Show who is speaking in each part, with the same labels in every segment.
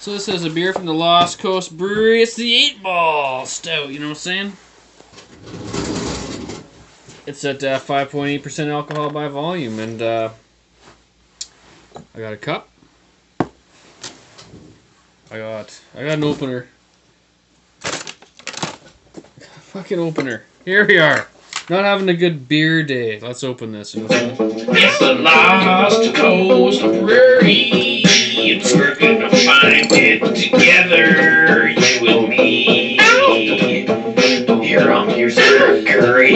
Speaker 1: So this is a beer from the Lost Coast Brewery. It's the 8-Ball Stout, you know what I'm saying? It's at 5.8% alcohol by volume, and I got a cup. I got an opener. Fucking opener. Here we are. Not having a good beer day. Let's open this. You know what I'm saying?
Speaker 2: It's the Lost Coast Brewery. We're gonna find it together, you and me. Here on Beerzerker,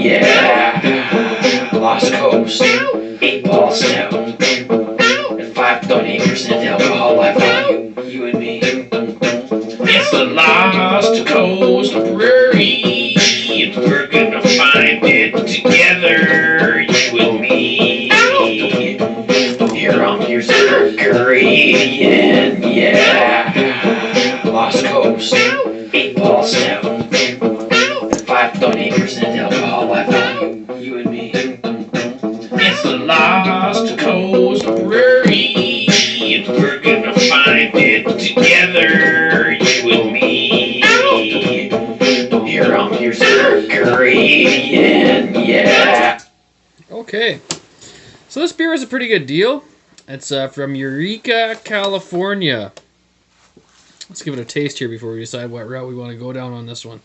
Speaker 2: yeah. Lost Coast, 8-Ball Stout, and 5.8% alcohol by volume, you and me. It's the Lost Coast Brewery. We're gonna find it together, you and me. Here on Beerzerker, yeah. Lost Coast, 8-Ball Stout, and 5.8% alcohol by volume, you and me. It's the Lost Coast Brewery. We're gonna find it together, you and me. Here on Beerzerker, yeah.
Speaker 1: Okay. So this beer is a pretty good deal. It's from Eureka, California. Let's give it a taste here before we decide what route we want to go down on this one.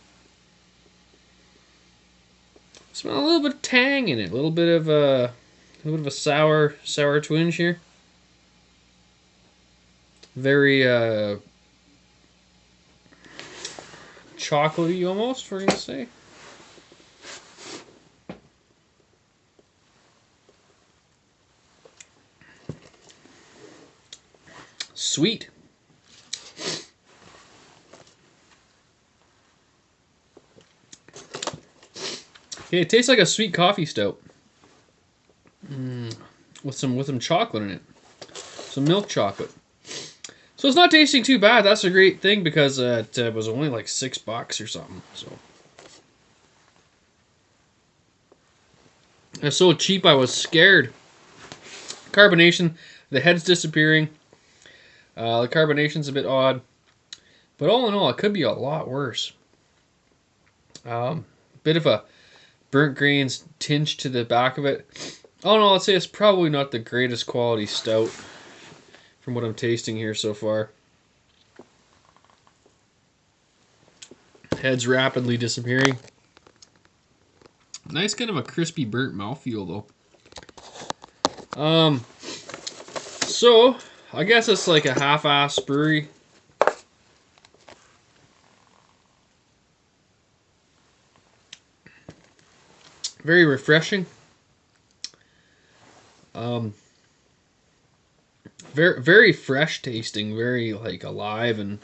Speaker 1: Smell a little bit of tang in it, a little bit of a sour twinge here. Very chocolatey almost, we're gonna say. Sweet. Okay, it tastes like a sweet coffee stout. With some chocolate in it. Some milk chocolate. So it's not tasting too bad. That's a great thing because it was only like $6 or something. So it's so cheap I was scared. Carbonation, the head's disappearing. The carbonation's a bit odd. But all in all, it could be a lot worse. Bit of a burnt grains tinge to the back of it. All in all, I'd say it's probably not the greatest quality stout from what I'm tasting here so far. Head's rapidly disappearing. Nice kind of a crispy burnt mouthfeel though. So I guess it's like a half-ass brewery. Very refreshing. Very fresh tasting, very like alive and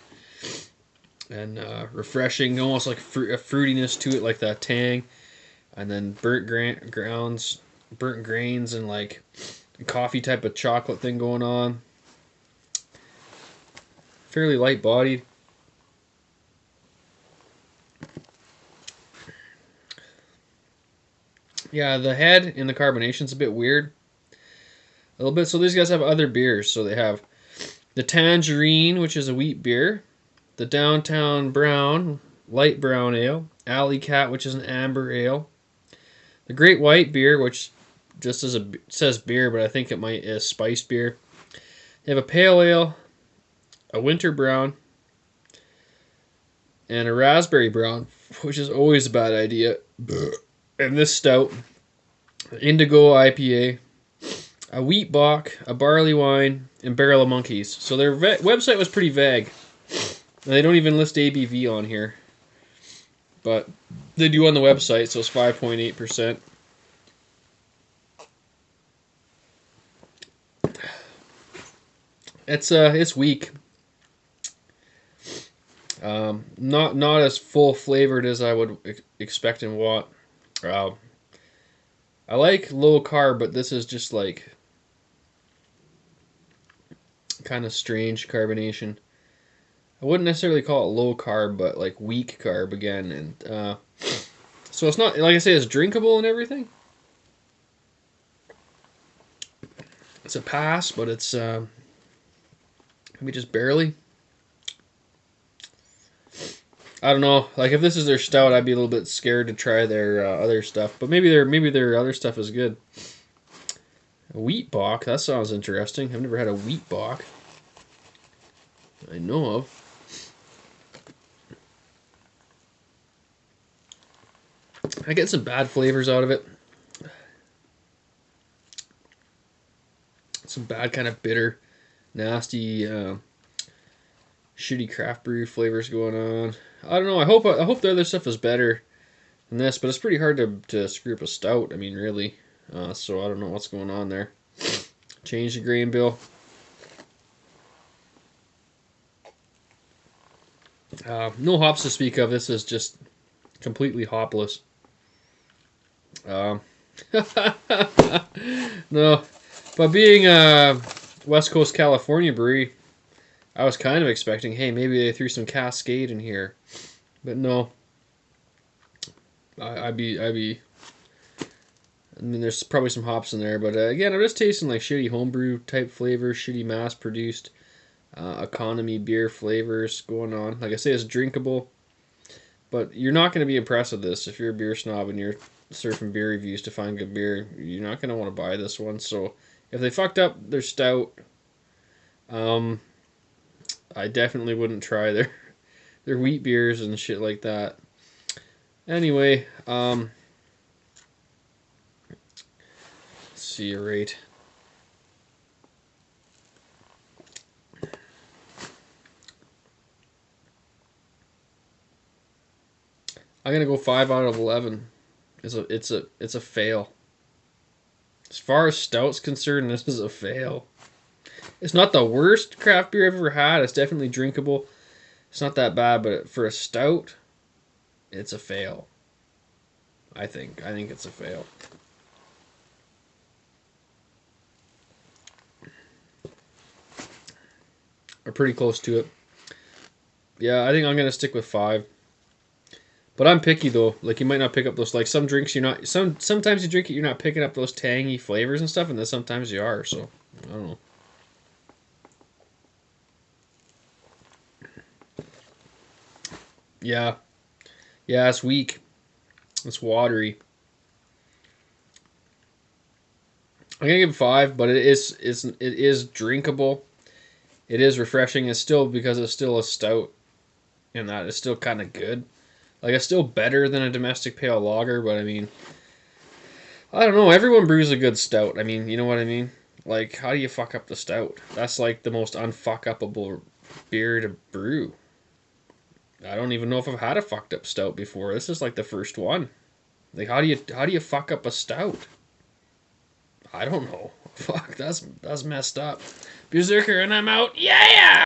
Speaker 1: refreshing, almost like a fruitiness to it, like that tang, and then burnt grains, and like a coffee type of chocolate thing going on. Fairly light bodied. Yeah, the head in the carbonation's a bit weird. A little bit. So these guys have other beers. So they have the Tangerine, which is a wheat beer. The Downtown Brown, light brown ale. Alley Cat, which is an amber ale. The Great White beer, which just says beer, but I think it might is spiced beer. They have a pale ale, a winter brown, and a raspberry brown, which is always a bad idea. And this stout, Indigo IPA, a wheat bock, a barley wine, and barrel of monkeys. So their website was pretty vague. And they don't even list ABV on here. but they do on the website, so it's 5.8%. It's weak. Not as full flavored as I would expect and want. I like low carb, but this is just like kind of strange carbonation. I wouldn't necessarily call it low carb, but like weak carb again, and so it's not, like I say, it's drinkable and everything. It's a pass, but it's maybe just barely. I don't know. Like if this is their stout, I'd be a little bit scared to try their other stuff. But maybe their other stuff is good. A wheat bock. That sounds interesting. I've never had a wheat bock. I know of. I get some bad flavors out of it. Some bad kind of bitter, nasty, shitty craft brew flavors going on. I don't know. I hope the other stuff is better than this, but it's pretty hard to screw up a stout. I mean, really. So I don't know what's going on there. Change the grain bill. No hops to speak of. This is just completely hopless. No, but being a West Coast California brewery, I was kind of expecting, hey, maybe they threw some Cascade in here, but no. I mean, there's probably some hops in there, but again, I'm just tasting like shitty homebrew type flavors, shitty mass-produced economy beer flavors going on. Like I say, it's drinkable, but you're not going to be impressed with this if you're a beer snob and you're surfing beer reviews to find good beer. You're not going to want to buy this one. So if they fucked up their stout, I definitely wouldn't try their wheat beers and shit like that. Anyway, let's see your rate. I'm gonna go 5 out of 11. It's a fail. As far as stout's concerned, this is a fail. It's not the worst craft beer I've ever had. It's definitely drinkable. It's not that bad, but for a stout, it's a fail. I think it's a fail. Or pretty close to it. Yeah, I think I'm gonna stick with 5. But I'm picky though. Like you might not pick up those, like some drinks you're not, sometimes you drink it, you're not picking up those tangy flavors and stuff, and then sometimes you are. So I don't know. Yeah, it's weak. It's watery. I'm gonna give it 5, but it is drinkable. It is refreshing. It's still, because it's still a stout, and that is still kind of good. Like it's still better than a domestic pale lager, but I mean, I don't know. Everyone brews a good stout. I mean, you know what I mean? Like, how do you fuck up the stout? That's like the most unfuck-upable beer to brew. I don't even know if I've had a fucked up stout before. This is like the first one. Like, how do you fuck up a stout? I don't know. Fuck, that's messed up. Beerzerker, and I'm out. Yeah!